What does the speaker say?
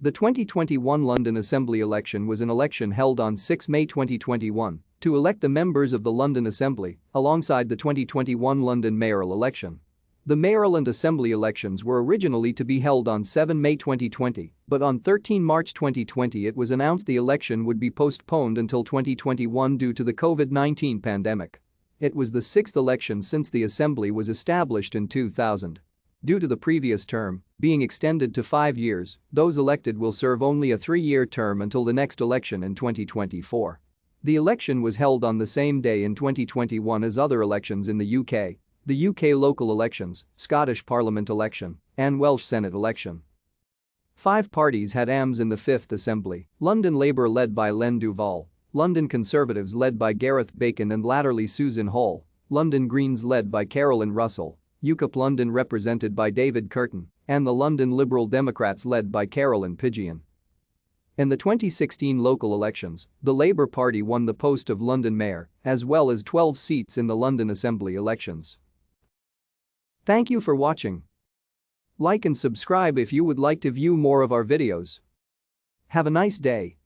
The 2021 London Assembly election was an election held on 6 May 2021 to elect the members of the London Assembly alongside the 2021 London mayoral election. The mayoral and assembly elections were originally to be held on 7 May 2020, but on 13 March 2020 it was announced the election would be postponed until 2021 due to the COVID-19 pandemic. It was the sixth election since the assembly was established in 2000. Due to the previous term being extended to 5 years, those elected will serve only a 3-year term until the next election in 2024. The election was held on the same day in 2021 as other elections in the UK local elections, Scottish Parliament election, and Welsh Senedd election. 5 parties had AMs in the 5th Assembly: London Labour led by Len Duval, London Conservatives led by Gareth Bacon and latterly Susan Hall, London Greens led by Carolyn Russell, UKIP London represented by David Curtin, and the London Liberal Democrats led by Carolyn Pidgeon. In the 2016 local elections, the Labour Party won the post of London Mayor, as well as 12 seats in the London Assembly elections. Thank you for watching. Like and subscribe if you would like to view more of our videos. Have a nice day.